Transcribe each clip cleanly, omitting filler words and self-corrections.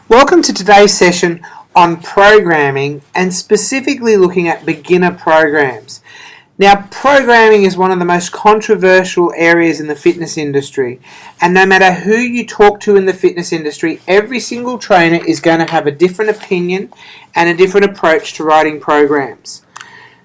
Welcome to today's session on programming and specifically looking at beginner programs. Now, programming is one of the most controversial areas in the fitness industry, and no matter who you talk to in the fitness industry, every single trainer is going to have a different opinion and a different approach to writing programs.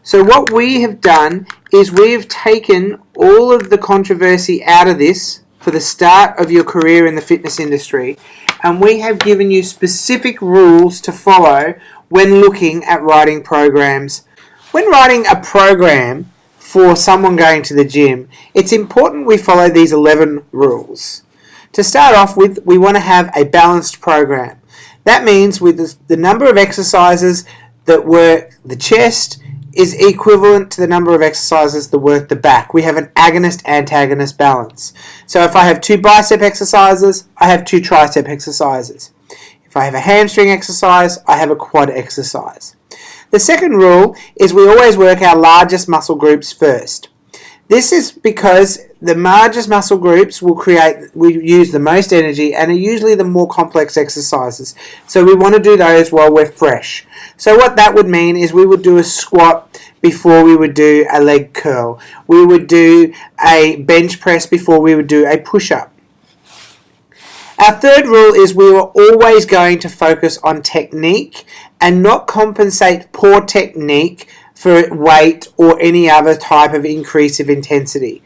So what we have done is we have taken all of the controversy out of this for the start of your career in the fitness industry, and we have given you specific rules to follow when looking at writing programs. When writing a program for someone going to the gym, it's important we follow these 11 rules. To start off with, we want to have a balanced program. That means with the number of exercises that work the chest is equivalent to the number of exercises that work the back. We have an agonist-antagonist balance. So if I have 2 bicep exercises, I have 2 tricep exercises. If I have a hamstring exercise, I have a quad exercise. The second rule is we always work our largest muscle groups first. This is because the largest muscle groups will use the most energy and are usually the more complex exercises. So we want to do those while we're fresh. So what that would mean is we would do a squat before we would do a leg curl. We would do a bench press before we would do a push-up. Our third rule is we are always going to focus on technique and not compensate poor technique for weight or any other type of increase of intensity.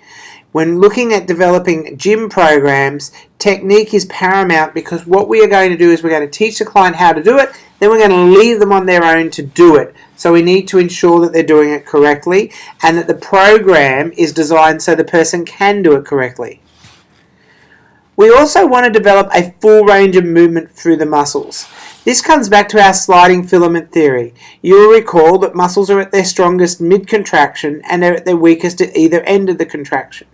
When looking at developing gym programs, technique is paramount because what we are going to do is we're going to teach the client how to do it, then we're going to leave them on their own to do it. So we need to ensure that they're doing it correctly and that the program is designed so the person can do it correctly. We also want to develop a full range of movement through the muscles. This comes back to our sliding filament theory. You will recall that muscles are at their strongest mid-contraction and they're at their weakest at either end of the contraction.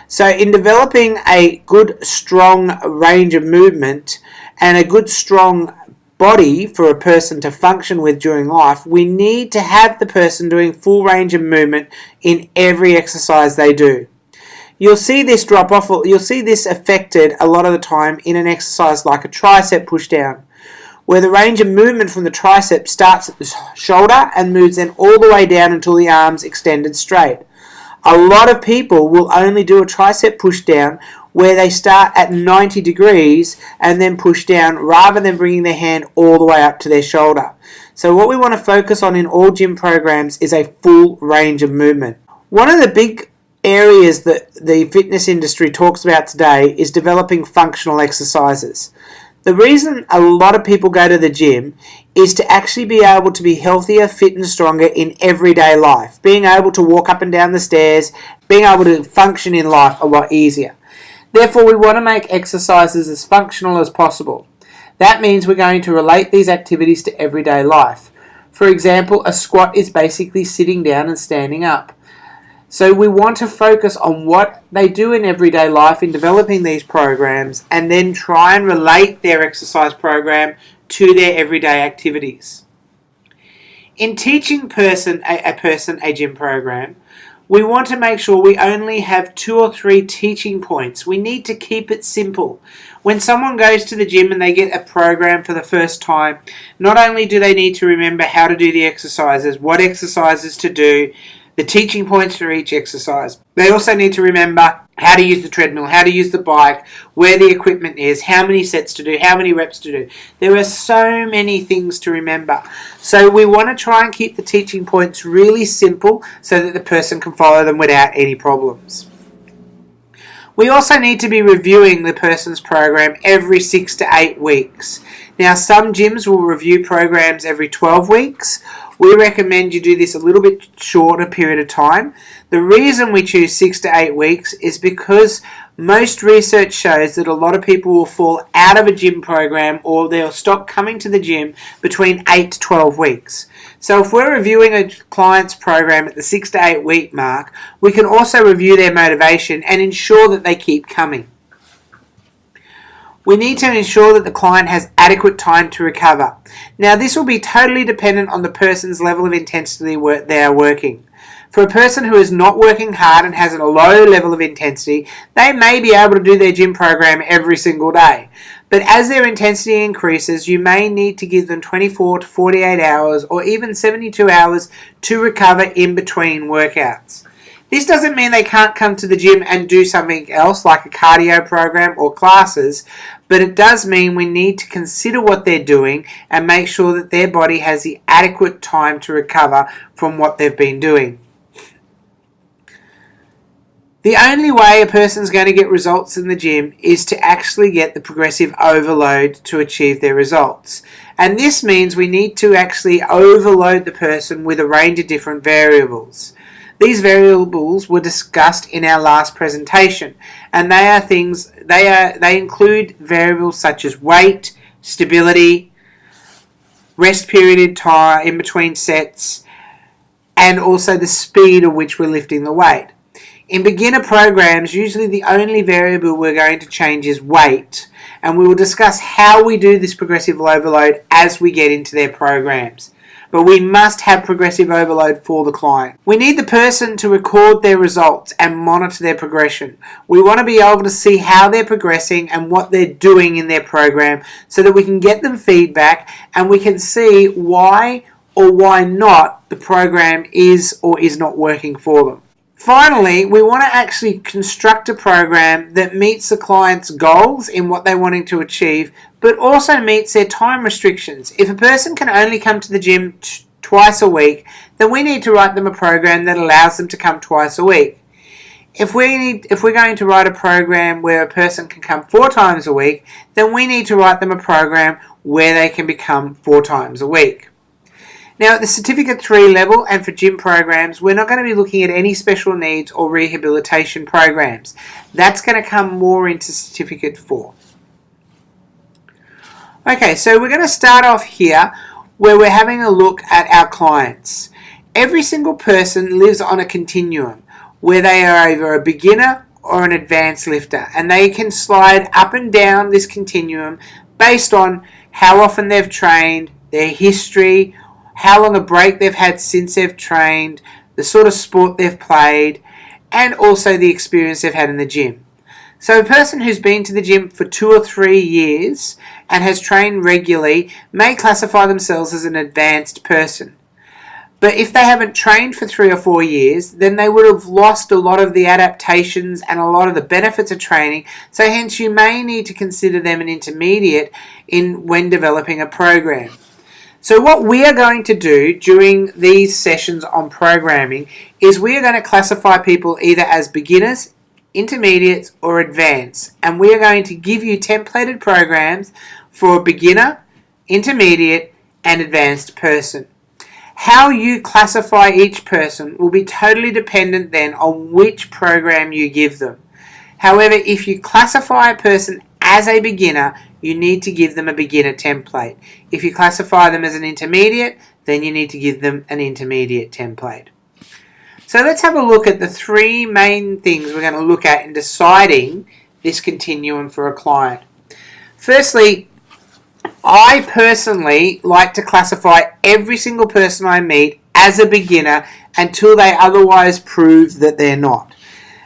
So in developing a good strong range of movement and a good strong body for a person to function with during life, we need to have the person doing full range of movement in every exercise they do. You'll see this drop off, you'll see this affected a lot of the time in an exercise like a tricep push down, where the range of movement from the tricep starts at the shoulder and moves then all the way down until the arm's extended straight. A lot of people will only do a tricep push down where they start at 90 degrees and then push down rather than bringing their hand all the way up to their shoulder. So what we want to focus on in all gym programs is a full range of movement. One of the big areas that the fitness industry talks about today is developing functional exercises. The reason a lot of people go to the gym is to actually be able to be healthier, fit and stronger in everyday life. Being able to walk up and down the stairs, being able to function in life a lot easier. Therefore, we want to make exercises as functional as possible. That means we're going to relate these activities to everyday life. For example, a squat is basically sitting down and standing up. So we want to focus on what they do in everyday life in developing these programs and then try and relate their exercise program to their everyday activities. In teaching a person a gym program, we want to make sure we only have 2 or 3 teaching points. We need to keep it simple. When someone goes to the gym and they get a program for the first time, not only do they need to remember how to do the exercises, what exercises to do, the teaching points for each exercise. They also need to remember how to use the treadmill, how to use the bike, where the equipment is, how many sets to do, how many reps to do. There are so many things to remember. So we want to try and keep the teaching points really simple so that the person can follow them without any problems. We also need to be reviewing the person's program every 6 to 8 weeks. Now, some gyms will review programs every 12 weeks. We recommend you do this a little bit shorter period of time. The reason we choose 6 to 8 weeks is because most research shows that a lot of people will fall out of a gym program or they'll stop coming to the gym between 8 to 12 weeks. So if we're reviewing a client's program at the 6 to 8 week mark, we can also review their motivation and ensure that they keep coming. We need to ensure that the client has adequate time to recover. Now, this will be totally dependent on the person's level of intensity they are working. For a person who is not working hard and has a low level of intensity, they may be able to do their gym program every single day. But as their intensity increases, you may need to give them 24 to 48 hours or even 72 hours to recover in between workouts. This doesn't mean they can't come to the gym and do something else like a cardio program or classes, but it does mean we need to consider what they're doing and make sure that their body has the adequate time to recover from what they've been doing. The only way a person's going to get results in the gym is to actually get the progressive overload to achieve their results. And this means we need to actually overload the person with a range of different variables. These variables were discussed in our last presentation, and they include variables such as weight, stability, rest period in time in between sets, and also the speed at which we're lifting the weight. In beginner programs, usually the only variable we're going to change is weight, and we will discuss how we do this progressive overload as we get into their programs. But we must have progressive overload for the client. We need the person to record their results and monitor their progression. We want to be able to see how they're progressing and what they're doing in their program so that we can get them feedback and we can see why or why not the program is or is not working for them. Finally, we want to actually construct a program that meets the client's goals in what they're wanting to achieve, but also meets their time restrictions. If a person can only come to the gym twice a week, then we need to write them a program that allows them to come twice a week. If we're going to write a program where a person can come 4 times a week, then we need to write them a program where they can become 4 times a week. Now, at the Certificate 3 level and for gym programs, we're not going to be looking at any special needs or rehabilitation programs. That's going to come more into Certificate 4. Okay, so we're going to start off here where we're having a look at our clients. Every single person lives on a continuum where they are either a beginner or an advanced lifter, and they can slide up and down this continuum based on how often they've trained, their history, how long a break they've had since they've trained, the sort of sport they've played, and also the experience they've had in the gym. So a person who's been to the gym for 2 or 3 years and has trained regularly may classify themselves as an advanced person. But if they haven't trained for 3 or 4 years, then they would have lost a lot of the adaptations and a lot of the benefits of training, so hence you may need to consider them an intermediate when developing a program. So what we are going to do during these sessions on programming is we are going to classify people either as beginners, intermediates or advanced, and we are going to give you templated programs for a beginner, intermediate and advanced person. How you classify each person will be totally dependent then on which program you give them. However, if you classify a person as a beginner, you need to give them a beginner template. If you classify them as an intermediate, then you need to give them an intermediate template. So let's have a look at the 3 main things we're going to look at in deciding this continuum for a client. Firstly, I personally like to classify every single person I meet as a beginner until they otherwise prove that they're not.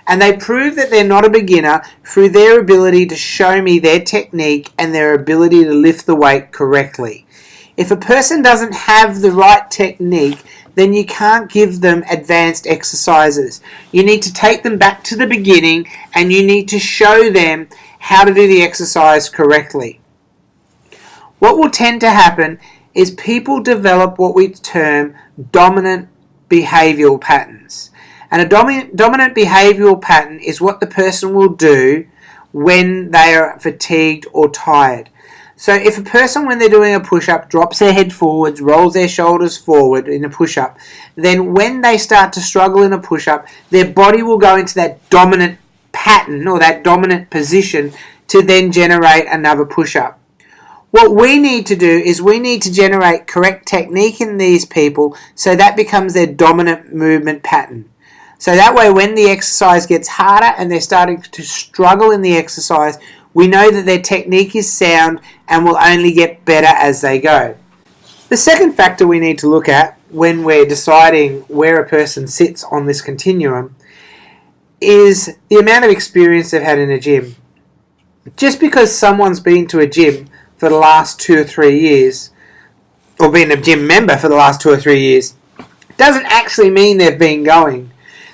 And they prove that they're not a beginner through their ability to show me their technique and their ability to lift the weight correctly. If a person doesn't have the right technique, then you can't give them advanced exercises. You need to take them back to the beginning and you need to show them how to do the exercise correctly. What will tend to happen is people develop what we term dominant behavioural patterns. And a dominant behavioural pattern is what the person will do when they are fatigued or tired. So if a person, when they're doing a push-up, drops their head forwards, rolls their shoulders forward in a push-up, then when they start to struggle in a push-up, their body will go into that dominant pattern or that dominant position to then generate another push-up. What we need to do is we need to generate correct technique in these people so that becomes their dominant movement pattern. So that way when the exercise gets harder and they're starting to struggle in the exercise, we know that their technique is sound and will only get better as they go. The second factor we need to look at when we're deciding where a person sits on this continuum is the amount of experience they've had in a gym. Just because someone's been to a gym for the last 2 or 3 years, or been a gym member for the last 2 or 3 years, doesn't actually mean they've been going.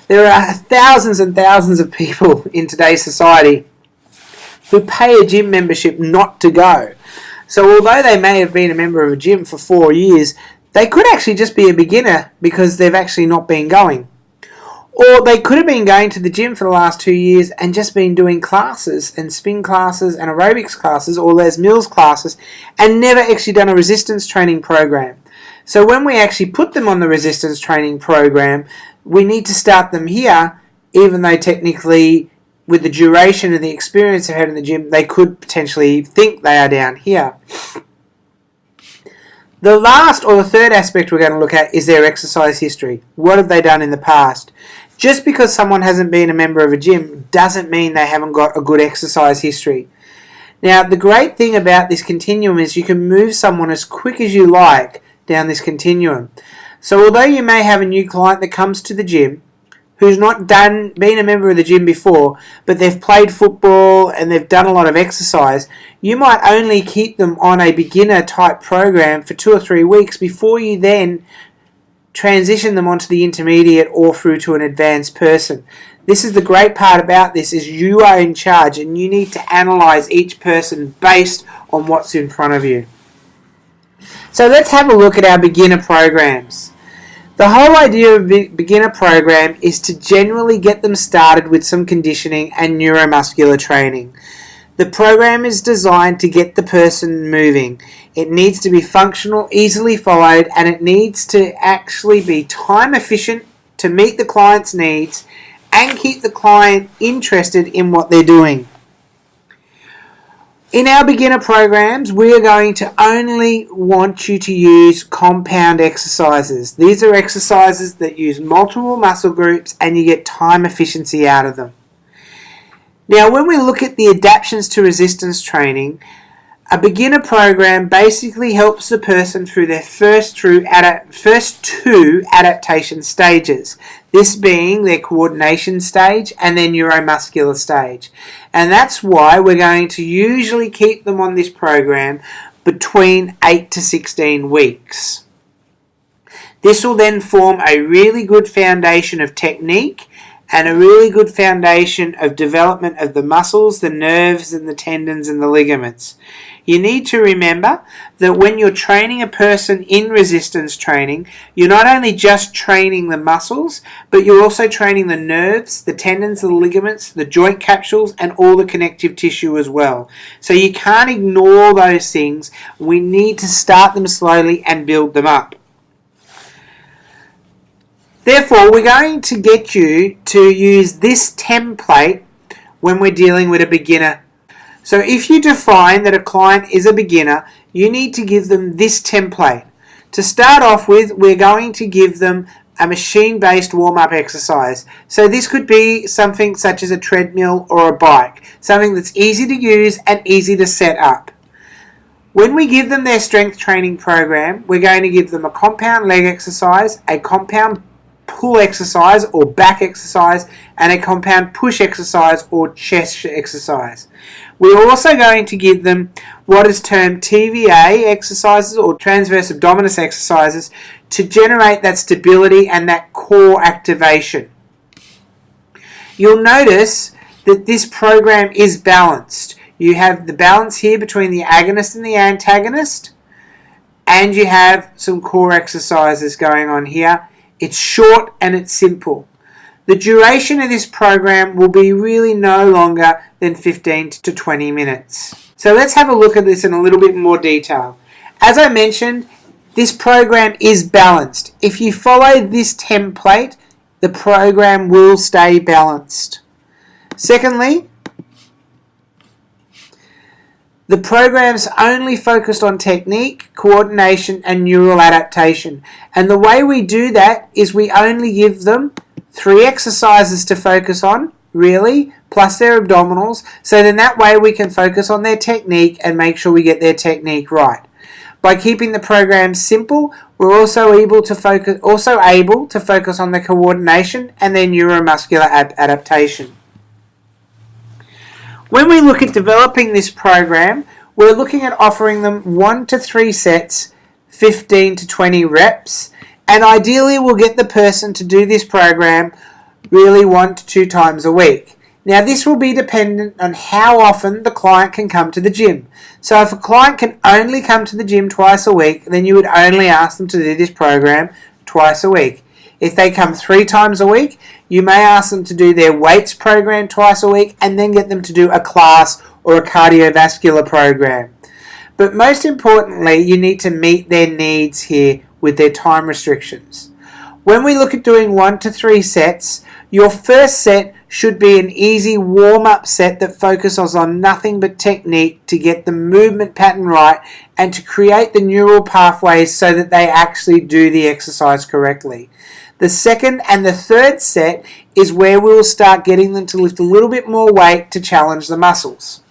There are thousands and thousands of people in today's society who pay a gym membership not to go. So although they may have been a member of a gym for 4 years, they could actually just be a beginner because they've actually not been going. Or they could have been going to the gym for the last 2 years and just been doing classes and spin classes and aerobics classes or Les Mills classes and never actually done a resistance training program. So when we actually put them on the resistance training program, we need to start them here, even though technically with the duration and the experience they've had in the gym, they could potentially think they are down here. The last or the third aspect we're going to look at is their exercise history. What have they done in the past? Just because someone hasn't been a member of a gym doesn't mean they haven't got a good exercise history. Now, the great thing about this continuum is you can move someone as quick as you like down this continuum. So although you may have a new client that comes to the gym who's not been a member of the gym before, but they've played football and they've done a lot of exercise, you might only keep them on a beginner type program for 2 or 3 weeks before you then transition them onto the intermediate or through to an advanced person. This is the great part about this, is you are in charge and you need to analyze each person based on what's in front of you. So let's have a look at our beginner programs. The whole idea of a beginner program is to generally get them started with some conditioning and neuromuscular training. The program is designed to get the person moving. It needs to be functional, easily followed, and it needs to actually be time efficient to meet the client's needs and keep the client interested in what they're doing. In our beginner programs, we are going to only want you to use compound exercises. These are exercises that use multiple muscle groups and you get time efficiency out of them. Now, when we look at the adaptations to resistance training, a beginner program basically helps the person through their first two adaptation stages, this being their coordination stage and their neuromuscular stage. And that's why we're going to usually keep them on this program between 8 to 16 weeks. This will then form a really good foundation of technique and a really good foundation of development of the muscles, the nerves, and the tendons and the ligaments. You need to remember that when you're training a person in resistance training, you're not only just training the muscles, but you're also training the nerves, the tendons, the ligaments, the joint capsules, and all the connective tissue as well. So you can't ignore those things. We need to start them slowly and build them up. Therefore, we're going to get you to use this template when we're dealing with a beginner. So if you define that a client is a beginner, you need to give them this template. To start off with, we're going to give them a machine-based warm-up exercise. So this could be something such as a treadmill or a bike, something that's easy to use and easy to set up. When we give them their strength training program, we're going to give them a compound leg exercise, a compound pull exercise or back exercise, and a compound push exercise or chest exercise. We're also going to give them what is termed TVA exercises or transverse abdominis exercises to generate that stability and that core activation. You'll notice that this program is balanced. You have the balance here between the agonist and the antagonist, and you have some core exercises going on here. It's short and it's simple. The duration of this program will be really no longer than 15 to 20 minutes. So let's have a look at this in a little bit more detail. As I mentioned, this program is balanced. If you follow this template, the program will stay balanced. Secondly, the program's only focused on technique, coordination, and neural adaptation. And the way we do that is we only give them 3 exercises to focus on, really, plus their abdominals. So then that way we can focus on their technique and make sure we get their technique right. By keeping the program simple, we're also able to focus on the coordination and their neuromuscular adaptation. When we look at developing this program, we're looking at offering them 1 to 3 sets, 15 to 20 reps, and ideally we'll get the person to do this program really 1 to 2 times a week. Now this will be dependent on how often the client can come to the gym. So if a client can only come to the gym twice a week, then you would only ask them to do this program twice a week. If they come 3 times a week, you may ask them to do their weights program twice a week and then get them to do a class or a cardiovascular program. But most importantly, you need to meet their needs here with their time restrictions. When we look at doing 1 to 3 sets, your first set should be an easy warm-up set that focuses on nothing but technique to get the movement pattern right and to create the neural pathways so that they actually do the exercise correctly. The second and the third set is where we will start getting them to lift a little bit more weight to challenge the muscles.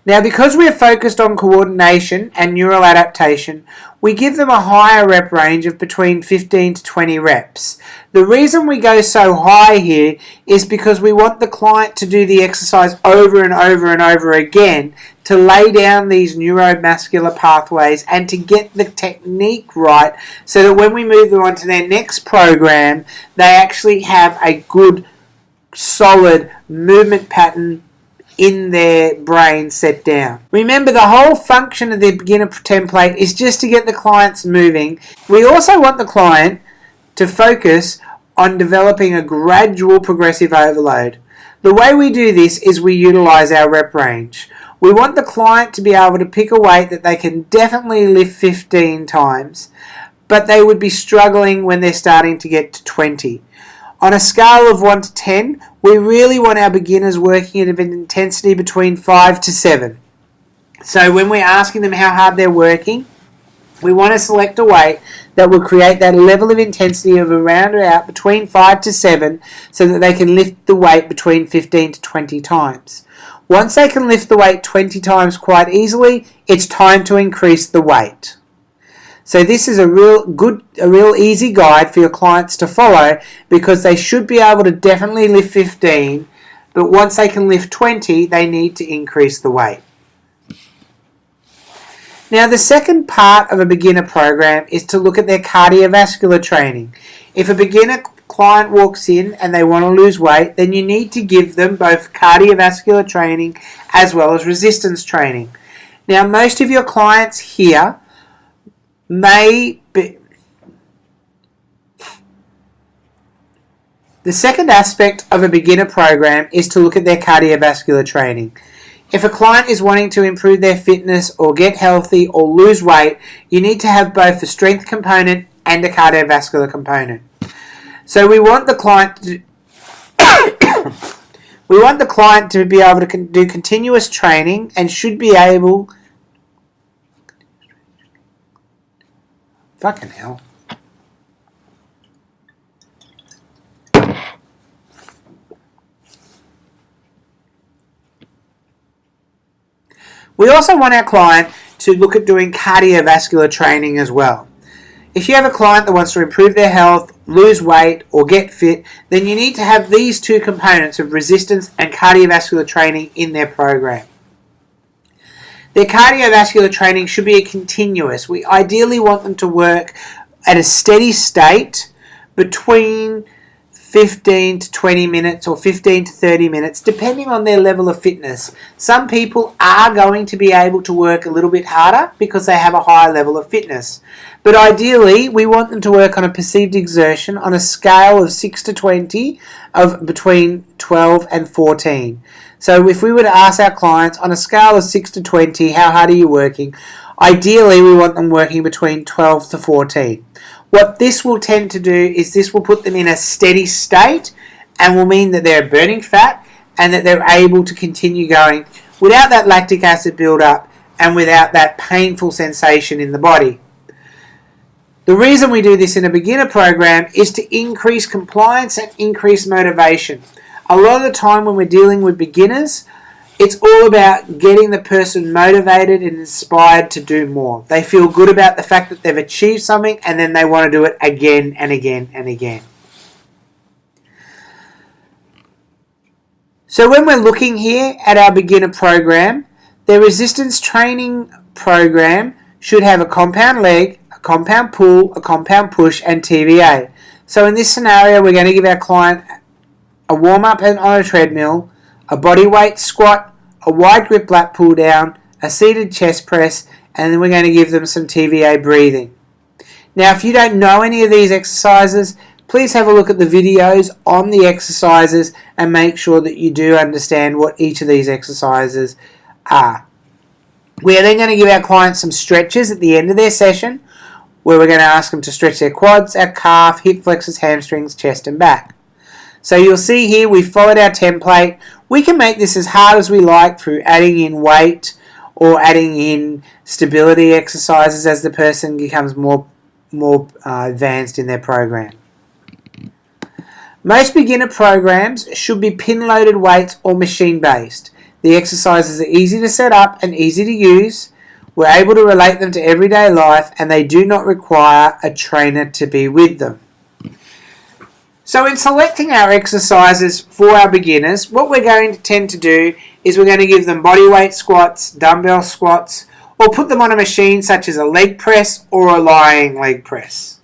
Now, because we're focused on coordination and neural adaptation, we give them a higher rep range of between 15 to 20 reps. The reason we go so high here is because we want the client to do the exercise over and over and over again to lay down these neuromuscular pathways and to get the technique right so that when we move them on to their next program, they actually have a good, solid movement pattern in their brain set down. Remember, the whole function of the beginner template is just to get the clients moving. We also want the client to focus on developing a gradual progressive overload. The way we do this is we utilize our rep range. We want the client to be able to pick a weight that they can definitely lift 15 times, but they would be struggling when they're starting to get to 20. On a scale of 1 to 10, we really want our beginners working at an intensity between 5 to 7. So when we're asking them how hard they're working, we want to select a weight that will create that level of intensity of around about between 5 to 7 so that they can lift the weight between 15 to 20 times. Once they can lift the weight 20 times quite easily, it's time to increase the weight. So this is a real easy guide for your clients to follow because they should be able to definitely lift 15, but once they can lift 20, they need to increase the weight. Now the second part of a beginner program is to look at their cardiovascular training. If a beginner client walks in and they want to lose weight, then you need to give them both cardiovascular training as well as resistance training. Now most of your clients here may be. The second aspect of a beginner program is to look at their cardiovascular training. If a client is wanting to improve their fitness or get healthy or lose weight, you need to have both a strength component and a cardiovascular component. So we want the client to be able to do continuous training and should be able. Fucking hell. We also want our client to look at doing cardiovascular training as well. If you have a client that wants to improve their health, lose weight, or get fit, then you need to have these two components of resistance and cardiovascular training in their program. Their cardiovascular training should be continuous. We ideally want them to work at a steady state between 15 to 20 minutes or 15 to 30 minutes, depending on their level of fitness. Some people are going to be able to work a little bit harder because they have a higher level of fitness. But ideally, we want them to work on a perceived exertion on a scale of 6 to 20 of between 12 and 14. So if we were to ask our clients on a scale of 6 to 20, how hard are you working? Ideally, we want them working between 12 to 14. What this will tend to do is this will put them in a steady state and will mean that they're burning fat and that they're able to continue going without that lactic acid buildup and without that painful sensation in the body. The reason we do this in a beginner program is to increase compliance and increase motivation. A lot of the time when we're dealing with beginners, it's all about getting the person motivated and inspired to do more. They feel good about the fact that they've achieved something and then they want to do it again and again and again. So when we're looking here at our beginner program, their resistance training program should have a compound leg, a compound pull, a compound push, and TVA. So in this scenario, we're going to give our client a warm-up on a treadmill, a body weight squat, a wide grip lat pull down, a seated chest press, and then we're going to give them some TVA breathing. Now, if you don't know any of these exercises, please have a look at the videos on the exercises and make sure that you do understand what each of these exercises are. We are then going to give our clients some stretches at the end of their session, where we're going to ask them to stretch their quads, our calf, hip flexors, hamstrings, chest and back. So you'll see here we followed our template. We can make this as hard as we like through adding in weight or adding in stability exercises as the person becomes more advanced in their program. Most beginner programs should be pin-loaded weights or machine-based. The exercises are easy to set up and easy to use. We're able to relate them to everyday life, and they do not require a trainer to be with them. So in selecting our exercises for our beginners, what we're going to tend to do is we're going to give them body weight squats, dumbbell squats, or put them on a machine such as a leg press or a lying leg press.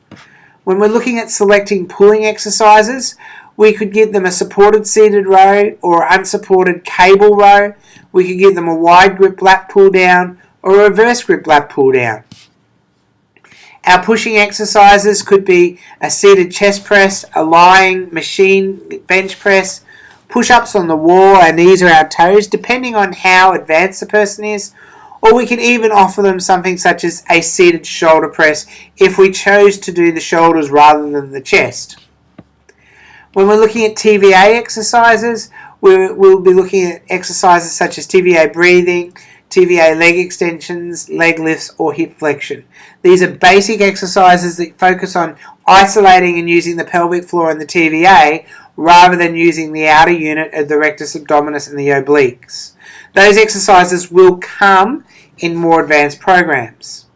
When we're looking at selecting pulling exercises, we could give them a supported seated row or unsupported cable row. We could give them a wide grip lat pull down or a reverse grip lat pull down. Our pushing exercises could be a seated chest press, a lying machine bench press, push-ups on the wall, our knees or our toes, depending on how advanced the person is. Or we can even offer them something such as a seated shoulder press if we chose to do the shoulders rather than the chest. When we're looking at TVA exercises, we'll be looking at exercises such as TVA breathing, TVA leg extensions, leg lifts, or hip flexion. These are basic exercises that focus on isolating and using the pelvic floor and the TVA rather than using the outer unit of the rectus abdominis and the obliques. Those exercises will come in more advanced programs.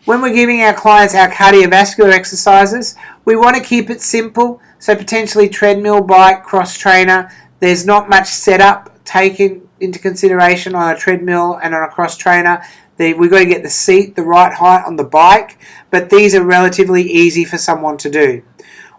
When we're giving our clients our cardiovascular exercises, we want to keep it simple, so potentially treadmill, bike, cross trainer. There's not much setup taken into consideration on a treadmill and on a cross trainer. We've got to get the seat the right height on the bike, but these are relatively easy for someone to do.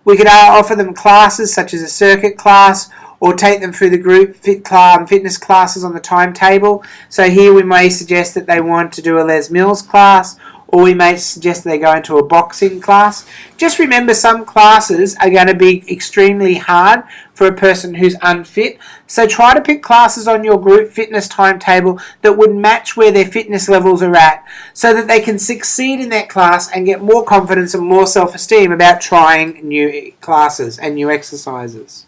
We could offer them classes such as a circuit class or take them through the group fitness classes on the timetable. So here we may suggest that they want to do a Les Mills class, or we may suggest they go into a boxing class. Just remember, some classes are going to be extremely hard for a person who's unfit. So try to pick classes on your group fitness timetable that would match where their fitness levels are at, so that they can succeed in that class and get more confidence and more self-esteem about trying new classes and new exercises.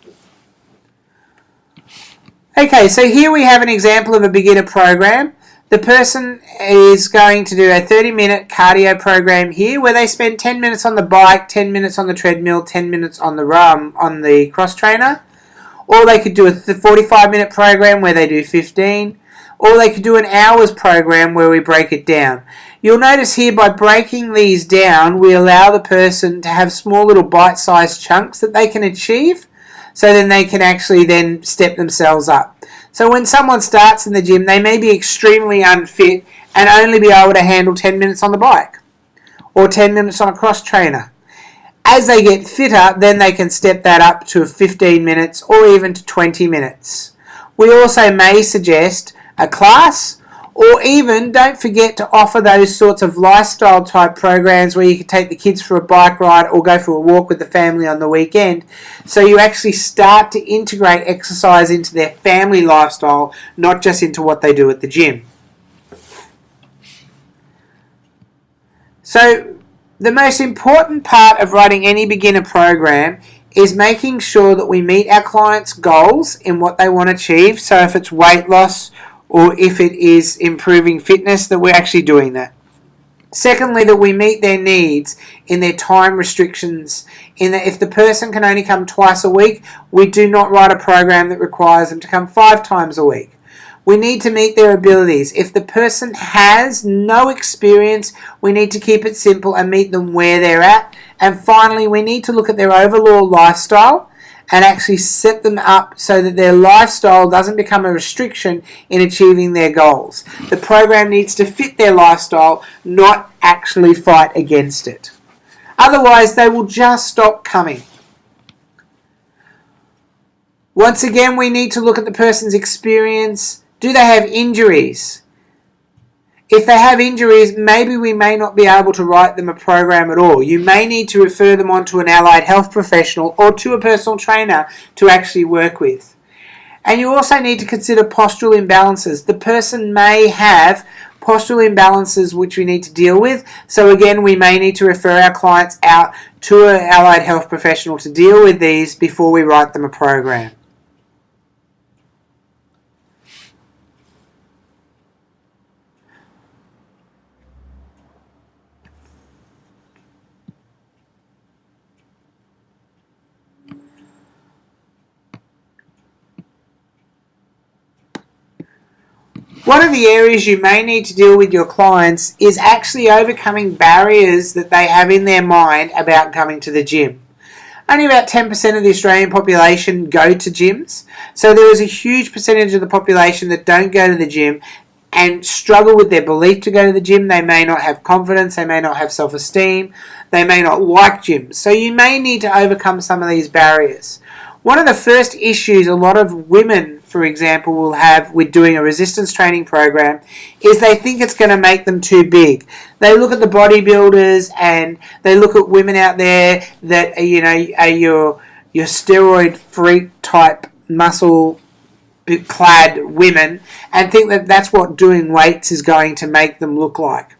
Okay, so here we have an example of a beginner program. The person is going to do a 30-minute cardio program here where they spend 10 minutes on the bike, 10 minutes on the treadmill, 10 minutes on the cross trainer. Or they could do a 45-minute program where they do 15. Or they could do an hour's program where we break it down. You'll notice here, by breaking these down, we allow the person to have small little bite-sized chunks that they can achieve, so then they can actually then step themselves up. So when someone starts in the gym, they may be extremely unfit and only be able to handle 10 minutes on the bike or 10 minutes on a cross trainer. As they get fitter, then they can step that up to 15 minutes or even to 20 minutes. We also may suggest a class, or even don't forget to offer those sorts of lifestyle type programs where you can take the kids for a bike ride or go for a walk with the family on the weekend. So you actually start to integrate exercise into their family lifestyle, not just into what they do at the gym. So the most important part of writing any beginner program is making sure that we meet our clients' goals in what they want to achieve. So if it's weight loss, or if it is improving fitness, that we're actually doing that. Secondly, that we meet their needs in their time restrictions, in that if the person can only come twice a week, we do not write a program that requires them to come 5 times a week. We need to meet their abilities. If the person has no experience, we need to keep it simple and meet them where they're at. And finally, we need to look at their overall lifestyle and actually set them up so that their lifestyle doesn't become a restriction in achieving their goals. The program needs to fit their lifestyle, not actually fight against it. Otherwise, they will just stop coming. Once again, we need to look at the person's experience. Do they have injuries? If they have injuries, maybe we may not be able to write them a program at all. You may need to refer them on to an allied health professional or to a personal trainer to actually work with. And you also need to consider postural imbalances. The person may have postural imbalances which we need to deal with. So again, we may need to refer our clients out to an allied health professional to deal with these before we write them a program. One of the areas you may need to deal with your clients is actually overcoming barriers that they have in their mind about coming to the gym. Only about 10% of the Australian population go to gyms, so there is a huge percentage of the population that don't go to the gym and struggle with their belief to go to the gym. They may not have confidence, they may not have self-esteem, they may not like gyms. So you may need to overcome some of these barriers. One of the first issues a lot of women, for example, will have with doing a resistance training program is they think it's going to make them too big. They look at the bodybuilders and they look at women out there that are, are your steroid freak type muscle clad women and think that that's what doing weights is going to make them look like.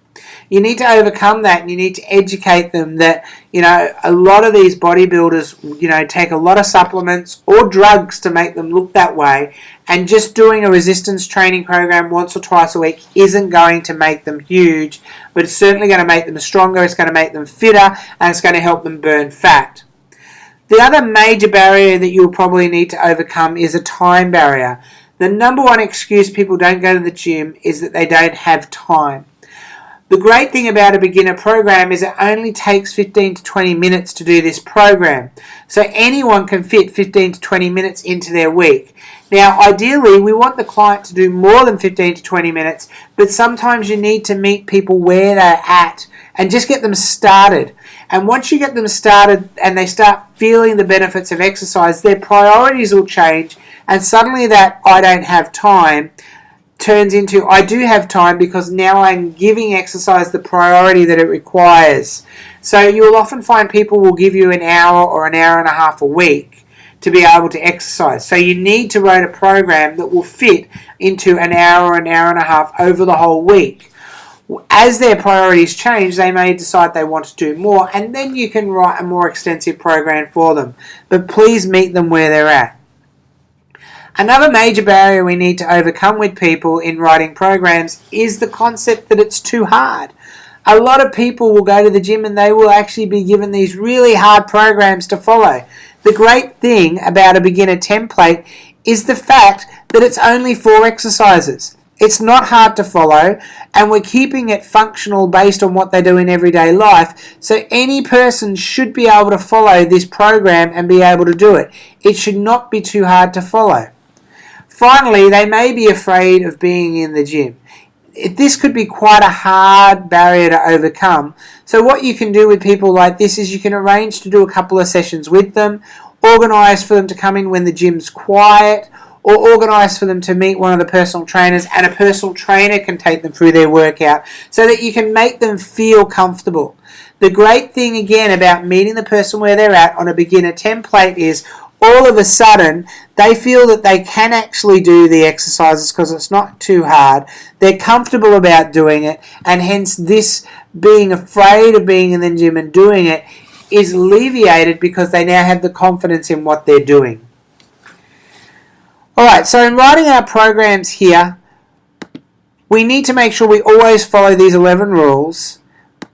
You need to overcome that, and you need to educate them that, a lot of these bodybuilders, take a lot of supplements or drugs to make them look that way, and just doing a resistance training program once or twice a week isn't going to make them huge, but it's certainly going to make them stronger, it's going to make them fitter, and it's going to help them burn fat. The other major barrier that you'll probably need to overcome is a time barrier. The number one excuse people don't go to the gym is that they don't have time. The great thing about a beginner program is it only takes 15 to 20 minutes to do this program. So anyone can fit 15 to 20 minutes into their week. Now, ideally, we want the client to do more than 15 to 20 minutes, but sometimes you need to meet people where they're at and just get them started. And once you get them started and they start feeling the benefits of exercise, their priorities will change, and suddenly that I don't have time turns into I do have time, because now I'm giving exercise the priority that it requires. So you'll often find people will give you an hour or an hour and a half a week to be able to exercise. So you need to write a program that will fit into an hour and a half over the whole week. As their priorities change, they may decide they want to do more, and then you can write a more extensive program for them. But please meet them where they're at. Another major barrier we need to overcome with people in writing programs is the concept that it's too hard. A lot of people will go to the gym and they will actually be given these really hard programs to follow. The great thing about a beginner template is the fact that it's only 4 exercises. It's not hard to follow, and we're keeping it functional based on what they do in everyday life, so any person should be able to follow this program and be able to do it. It should not be too hard to follow. Finally, they may be afraid of being in the gym. This could be quite a hard barrier to overcome. So what you can do with people like this is you can arrange to do a couple of sessions with them, organise for them to come in when the gym's quiet, or organise for them to meet one of the personal trainers, and a personal trainer can take them through their workout so that you can make them feel comfortable. The great thing again about meeting the person where they're at on a beginner template is all of a sudden they feel that they can actually do the exercises because it's not too hard. They're comfortable about doing it, and hence this being afraid of being in the gym and doing it is alleviated because they now have the confidence in what they're doing. Alright, so in writing our programs here, we need to make sure we always follow these 11 rules.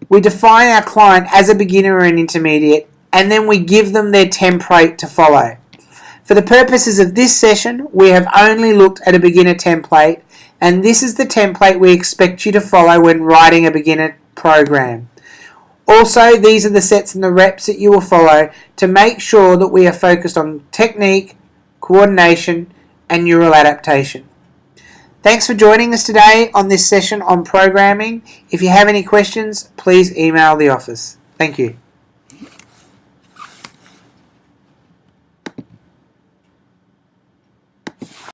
We define our client as a beginner or an intermediate, and then we give them their template to follow. For the purposes of this session, we have only looked at a beginner template, and this is the template we expect you to follow when writing a beginner program. Also, these are the sets and the reps that you will follow to make sure that we are focused on technique, coordination, and neural adaptation. Thanks for joining us today on this session on programming. If you have any questions, please email the office. Thank you.